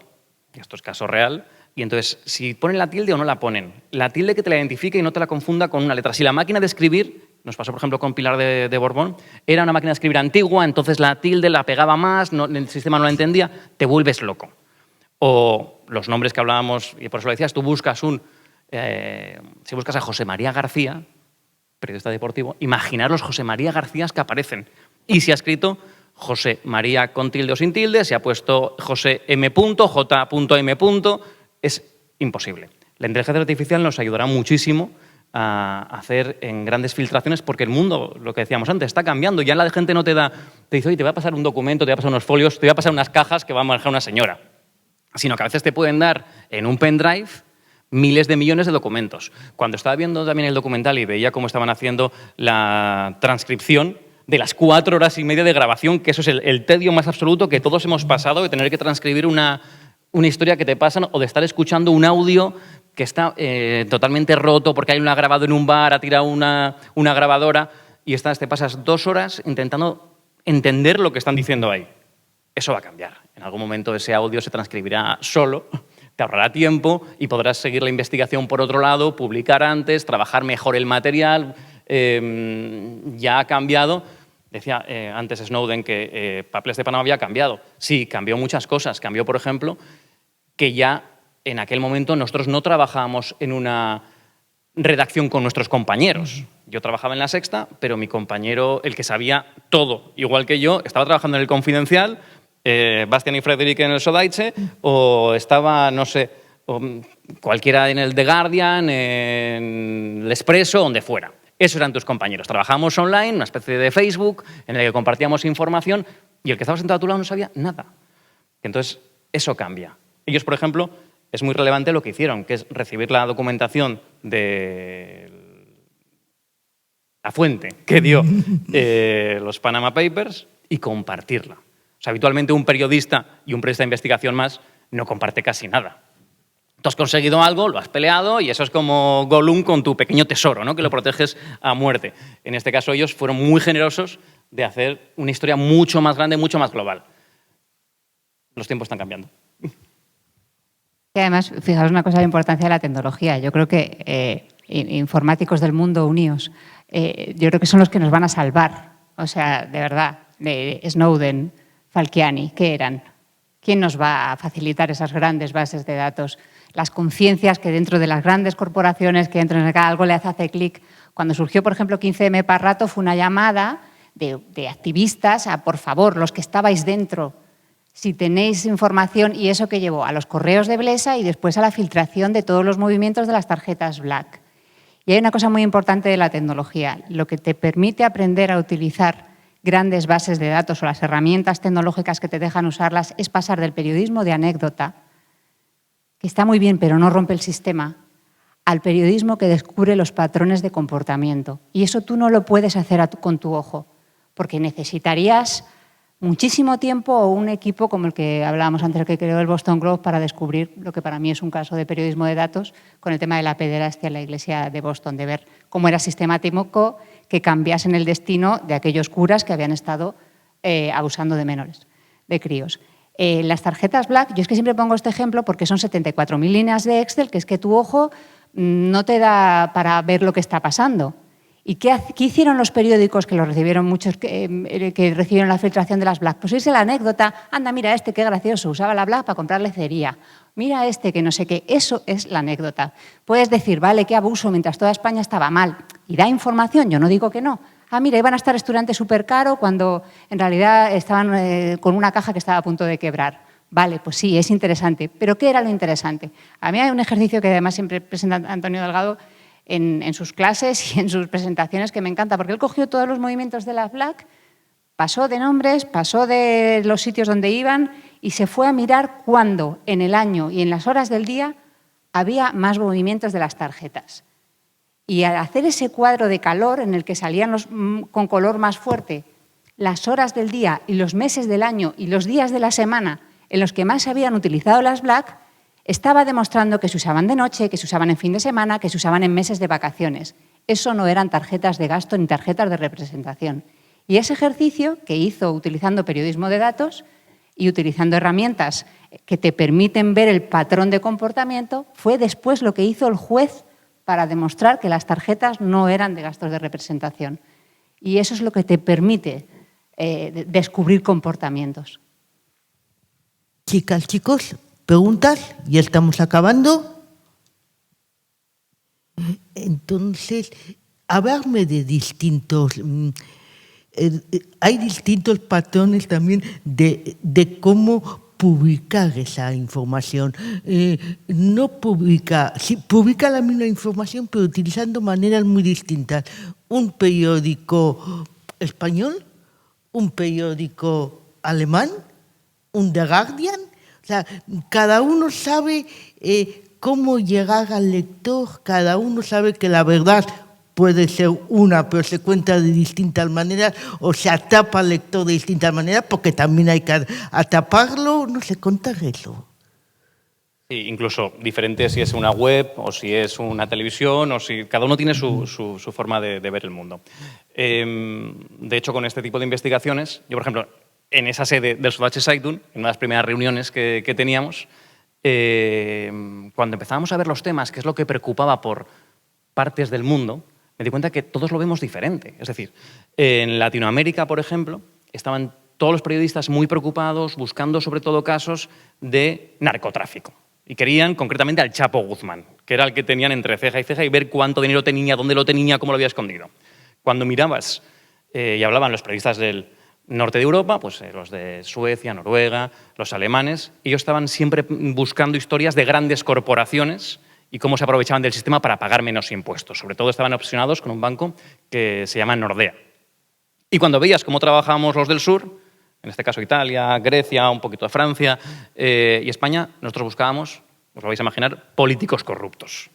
y esto es caso real, y entonces, si ponen la tilde o no la ponen, la tilde que te la identifique y no te la confunda con una letra. Si la máquina de escribir, nos pasó por ejemplo con Pilar de Borbón, era una máquina de escribir antigua, entonces la tilde la pegaba más, el sistema no la entendía, te vuelves loco. O los nombres que hablábamos, y por eso lo decías, tú buscas si buscas a José María García, periodista deportivo, imaginar los José María Garcías que aparecen. Y si ha escrito José María con tilde o sin tilde, se ha puesto José M. J. M. Es imposible. La inteligencia artificial nos ayudará muchísimo a hacer en grandes filtraciones, porque el mundo, lo que decíamos antes, está cambiando. Ya la gente no te dice, oye, te voy a pasar un documento, te voy a pasar unos folios, te voy a pasar unas cajas que va a manejar una señora. Sino que a veces te pueden dar en un pendrive miles de millones de documentos. Cuando estaba viendo también el documental y veía cómo estaban haciendo la transcripción de las 4 horas y media de grabación, que eso es el tedio más absoluto que todos hemos pasado, de tener que transcribir una historia que te pasan, o de estar escuchando un audio que está totalmente roto porque alguien lo ha grabado en un bar, ha tirado una grabadora, y te pasas 2 horas intentando entender lo que están diciendo ahí. Eso va a cambiar. En algún momento ese audio se transcribirá solo, te ahorrará tiempo y podrás seguir la investigación por otro lado, publicar antes, trabajar mejor el material. Ya ha cambiado. Decía antes Snowden que Papeles de Panamá había cambiado. Sí, cambió muchas cosas. Cambió, por ejemplo, que ya en aquel momento nosotros no trabajábamos en una redacción con nuestros compañeros. Yo trabajaba en La Sexta, pero mi compañero, el que sabía todo, igual que yo, estaba trabajando en El Confidencial, Bastian y Frederick en el Sodaiche, o estaba, no sé, cualquiera en el The Guardian, en El Expresso, donde fuera. Esos eran tus compañeros. Trabajábamos online, una especie de Facebook, en el que compartíamos información y el que estaba sentado a tu lado no sabía nada. Entonces, eso cambia. Ellos, por ejemplo, es muy relevante lo que hicieron, que es recibir la documentación de la fuente que dio los Panama Papers y compartirla. O sea, habitualmente un periodista y un periodista de investigación más no comparte casi nada. Tú has conseguido algo, lo has peleado y eso es como Gollum con tu pequeño tesoro, ¿no? Que lo proteges a muerte. En este caso, ellos fueron muy generosos de hacer una historia mucho más grande, mucho más global. Los tiempos están cambiando. Y además, fijaos una cosa de importancia de la tecnología. Yo creo que informáticos del mundo unidos, yo creo que son los que nos van a salvar. O sea, de verdad, Snowden, Falciani, ¿qué eran? ¿Quién nos va a facilitar esas grandes bases de datos? Las conciencias que dentro de las grandes corporaciones, que dentro de algo le hace clic. Cuando surgió, por ejemplo, 15M para rato, fue una llamada de activistas a, por favor, los que estabais dentro, si tenéis información, y eso que llevó a los correos de Blesa y después a la filtración de todos los movimientos de las tarjetas Black. Y hay una cosa muy importante de la tecnología, lo que te permite aprender a utilizar grandes bases de datos o las herramientas tecnológicas que te dejan usarlas es pasar del periodismo de anécdota, que está muy bien pero no rompe el sistema, al periodismo que descubre los patrones de comportamiento. Y eso tú no lo puedes hacer con tu ojo, porque necesitarías muchísimo tiempo o un equipo como el que hablábamos antes, que creó el Boston Globe, para descubrir lo que para mí es un caso de periodismo de datos con el tema de la pederastia en la iglesia de Boston, de ver cómo era sistemático que cambiasen el destino de aquellos curas que habían estado abusando de menores, de críos. Las tarjetas Black, yo es que siempre pongo este ejemplo porque son 74.000 líneas de Excel, que es que tu ojo no te da para ver lo que está pasando. ¿Y qué hicieron los periódicos, que lo recibieron muchos, que recibieron la filtración de las Black? Pues irse la anécdota, anda, mira este, qué gracioso, usaba la Black para comprar lecería. Mira este, que no sé qué. Eso es la anécdota. Puedes decir, vale, qué abuso, mientras toda España estaba mal. Y da información, yo no digo que no. Ah, mira, iban a estar restaurantes súper caro cuando en realidad estaban con una caja que estaba a punto de quebrar. Vale, pues sí, es interesante. ¿Pero qué era lo interesante? A mí hay un ejercicio que además siempre presenta Antonio Delgado en sus clases y en sus presentaciones que me encanta, porque él cogió todos los movimientos de las Black, pasó de nombres, pasó de los sitios donde iban y se fue a mirar cuándo en el año y en las horas del día había más movimientos de las tarjetas. Y al hacer ese cuadro de calor en el que salían con color más fuerte las horas del día y los meses del año y los días de la semana en los que más se habían utilizado las Black, estaba demostrando que se usaban de noche, que se usaban en fin de semana, que se usaban en meses de vacaciones. Eso no eran tarjetas de gasto ni tarjetas de representación. Y ese ejercicio que hizo utilizando periodismo de datos y utilizando herramientas que te permiten ver el patrón de comportamiento fue después lo que hizo el juez para demostrar que las tarjetas no eran de gastos de representación. Y eso es lo que te permite descubrir comportamientos. Chicas, chicos, ¿preguntas? ¿Ya estamos acabando? Entonces, hablarme de distintos... hay distintos patrones también de cómo publicar esa información. No publica... Sí, publica la misma información, pero utilizando maneras muy distintas. Un periódico español, un periódico alemán, un The Guardian. O sea, cada uno sabe cómo llegar al lector, cada uno sabe que la verdad puede ser una, pero se cuenta de distintas maneras o se atapa al lector de distintas maneras, porque también hay que ataparlo, no sé, contar eso. Sí, incluso diferente si es una web o si es una televisión o si cada uno tiene su forma de ver el mundo. De hecho, con este tipo de investigaciones, yo, por ejemplo, en esa sede del Soldatsche Zeitung, en una de las primeras reuniones que teníamos, cuando empezábamos a ver los temas, que es lo que preocupaba por partes del mundo, me di cuenta que todos lo vemos diferente. Es decir, en Latinoamérica, por ejemplo, estaban todos los periodistas muy preocupados, buscando sobre todo casos de narcotráfico. Y querían concretamente al Chapo Guzmán, que era el que tenían entre ceja y ceja, y ver cuánto dinero tenía, dónde lo tenía, cómo lo había escondido. Cuando mirabas y hablaban los periodistas del norte de Europa, pues los de Suecia, Noruega, los alemanes, ellos estaban siempre buscando historias de grandes corporaciones y cómo se aprovechaban del sistema para pagar menos impuestos. Sobre todo estaban obsesionados con un banco que se llama Nordea. Y cuando veías cómo trabajábamos los del sur, en este caso Italia, Grecia, un poquito de Francia y España, nosotros buscábamos, os lo vais a imaginar, políticos corruptos.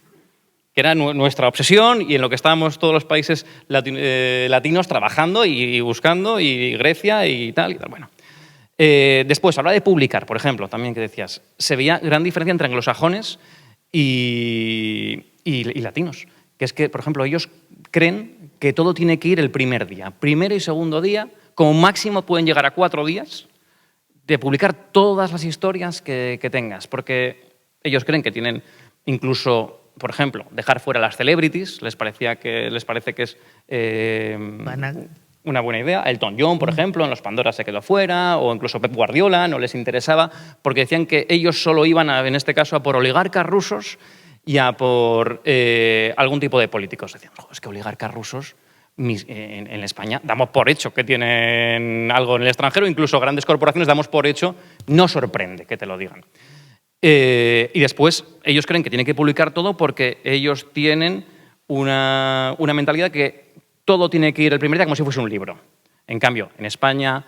Que era nuestra obsesión y en lo que estábamos todos los países latinos trabajando y buscando, y Grecia y tal. Bueno. Después, habla de publicar, por ejemplo, también que decías. Se veía gran diferencia entre anglosajones y latinos. Que es que, por ejemplo, ellos creen que todo tiene que ir el primer día. Primer y segundo día, como máximo pueden llegar a 4 días de publicar todas las historias que tengas. Porque ellos creen que tienen incluso... Por ejemplo, dejar fuera las celebrities, les parece que es una buena idea. Elton John, por ejemplo, en los Pandora se quedó fuera, o incluso Pep Guardiola, no les interesaba, porque decían que ellos solo iban, en este caso, a por oligarcas rusos y a por algún tipo de políticos. Decían, es que oligarcas rusos en España damos por hecho que tienen algo en el extranjero, incluso grandes corporaciones damos por hecho, no sorprende que te lo digan. Y después ellos creen que tienen que publicar todo porque ellos tienen una mentalidad que todo tiene que ir el primer día como si fuese un libro. En cambio, en España,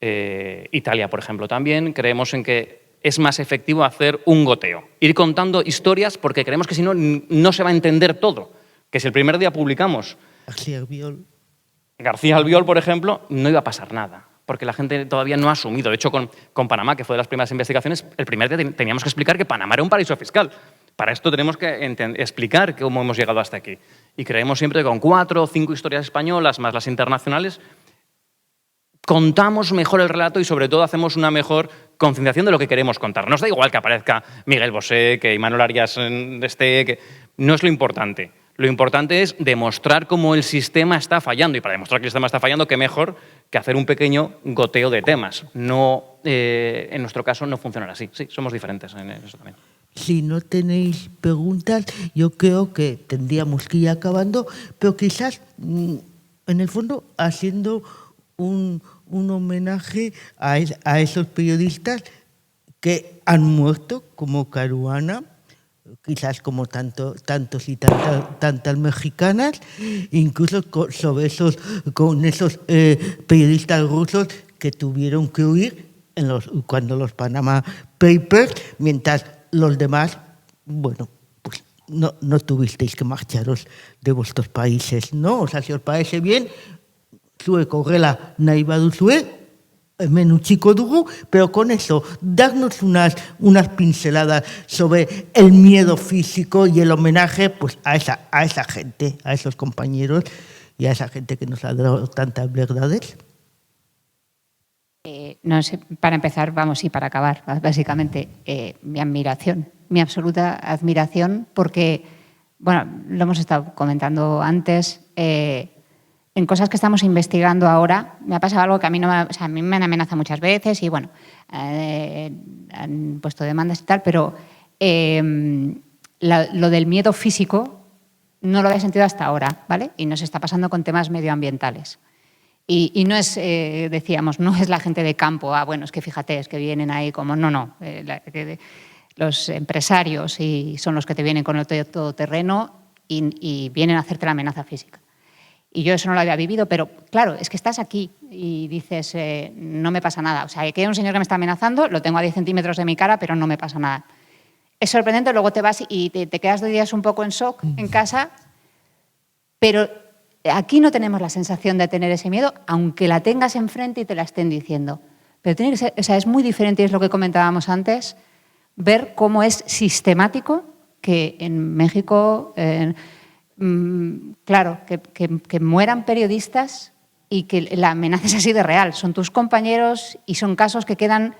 Italia, por ejemplo, también creemos en que es más efectivo hacer un goteo. Ir contando historias porque creemos que si no, no se va a entender todo. Que si el primer día publicamos García Albiol, por ejemplo, no iba a pasar nada. Porque la gente todavía no ha asumido. De hecho, con Panamá, que fue de las primeras investigaciones, el primer día teníamos que explicar que Panamá era un paraíso fiscal. Para esto tenemos que explicar cómo hemos llegado hasta aquí. Y creemos siempre que con 4 o 5 historias españolas, más las internacionales, contamos mejor el relato y, sobre todo, hacemos una mejor concienciación de lo que queremos contar. Nos da igual que aparezca Miguel Bosé, que Imanol Arias esté... que no es lo importante. Lo importante es demostrar cómo el sistema está fallando. Y para demostrar que el sistema está fallando, qué mejor que hacer un pequeño goteo de temas. No, en nuestro caso no funcionará así. Sí, somos diferentes en eso también. Si no tenéis preguntas, yo creo que tendríamos que ir acabando, pero quizás, en el fondo, haciendo un homenaje a esos periodistas que han muerto, como Caruana, quizás como tantos y tantas mexicanas, incluso con esos periodistas rusos que tuvieron que huir cuando los Panama Papers, mientras los demás, bueno, pues no tuvisteis que marcharos de vuestros países, ¿no? O sea, si os parece bien, zuek horrela nahi baduzue, hemen utziko dugu, pero con eso, darnos unas pinceladas sobre el miedo físico y el homenaje pues, a esa gente, a esos compañeros y a esa gente que nos ha dado tantas verdades. No sé, para empezar, vamos, y para acabar, básicamente, mi admiración, mi absoluta admiración, porque, bueno, lo hemos estado comentando antes, en cosas que estamos investigando ahora, me ha pasado algo que a mí, a mí me han amenazado muchas veces y, bueno, han puesto demandas y tal, pero lo del miedo físico no lo había sentido hasta ahora, ¿vale? Y nos está pasando con temas medioambientales. Y no es, decíamos, no es la gente de campo, bueno, es que fíjate, es que vienen ahí como, no. Los empresarios son los que te vienen con el todoterreno y vienen a hacerte la amenaza física. Y yo eso no lo había vivido, pero claro, es que estás aquí y dices, no me pasa nada. O sea, que hay un señor que me está amenazando, lo tengo a 10 centímetros de mi cara, pero no me pasa nada. Es sorprendente, luego te vas y te quedas 2 días un poco en shock en casa, pero aquí no tenemos la sensación de tener ese miedo, aunque la tengas enfrente y te la estén diciendo. Pero tiene que ser, o sea, es muy diferente, y es lo que comentábamos antes, ver cómo es sistemático que en México... claro, que mueran periodistas y que la amenaza es así de real. Son tus compañeros y son casos que quedan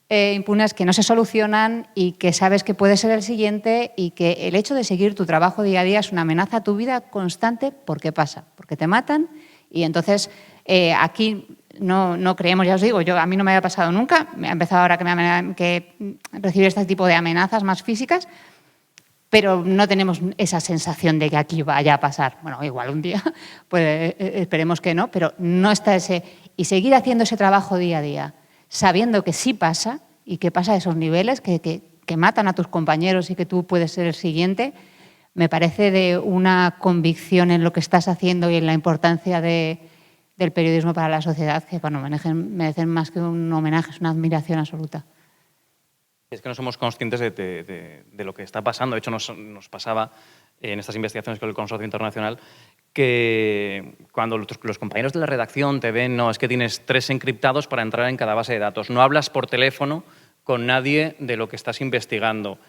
impunes, que no se solucionan y que sabes que puede ser el siguiente y que el hecho de seguir tu trabajo día a día es una amenaza a tu vida constante porque pasa, porque te matan y entonces aquí no creemos, ya os digo, a mí no me había pasado nunca, me ha empezado ahora que recibir este tipo de amenazas más físicas, pero no tenemos esa sensación de que aquí vaya a pasar. Bueno, igual un día, pues esperemos que no, pero no está ese... Y seguir haciendo ese trabajo día a día, sabiendo que sí pasa y que pasa a esos niveles, que que matan a tus compañeros y que tú puedes ser el siguiente, me parece de una convicción en lo que estás haciendo y en la importancia del periodismo para la sociedad que, bueno, merecen más que un homenaje, es una admiración absoluta. Es que no somos conscientes de lo que está pasando. De hecho, nos pasaba en estas investigaciones con el Consorcio Internacional que cuando los compañeros de la redacción te ven, no, es que tienes 3 encriptados para entrar en cada base de datos. No hablas por teléfono con nadie de lo que estás investigando.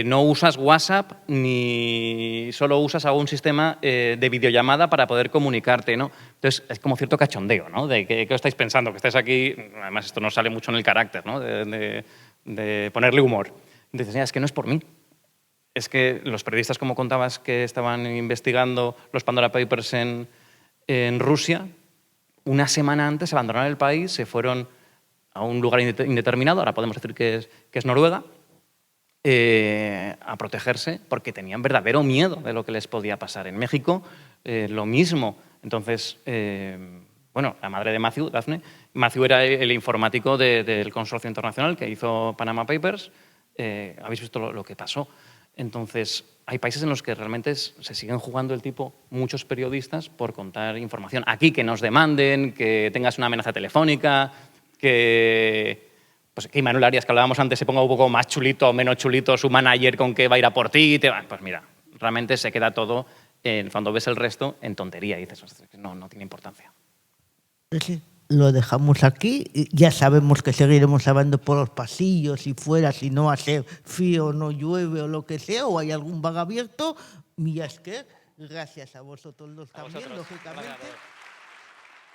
No usas WhatsApp ni solo usas algún sistema de videollamada para poder comunicarte, ¿no? Entonces, es como cierto cachondeo, ¿no? De ¿qué estáis pensando? Que estáis aquí... Además, esto no sale mucho en el carácter, ¿no? De ponerle humor. Entonces, es que no es por mí. Es que los periodistas, como contabas, que estaban investigando los Pandora Papers en Rusia, una semana antes abandonaron el país, se fueron a un lugar indeterminado, ahora podemos decir que es Noruega, a protegerse porque tenían verdadero miedo de lo que les podía pasar. En México, lo mismo. Entonces, bueno, la madre de Matthew, Daphne, Matthew era el informático del Consorcio Internacional que hizo Panama Papers. Habéis visto lo que pasó. Entonces, hay países en los que realmente se siguen jugando el tipo muchos periodistas por contar información. Aquí que nos demanden, que tengas una amenaza telefónica, que Imanol Arias, que hablábamos antes, se ponga un poco más chulito o menos chulito su manager con que va a ir a por ti. Pues mira, realmente se queda todo, cuando ves el resto, en tontería. Y dices, no tiene importancia. Sí. Lo dejamos aquí. Ya sabemos que seguiremos hablando por los pasillos y fuera si no hace frío o no llueve o lo que sea, o hay algún bar abierto. Mira, es que gracias a vosotros dos también, lógicamente.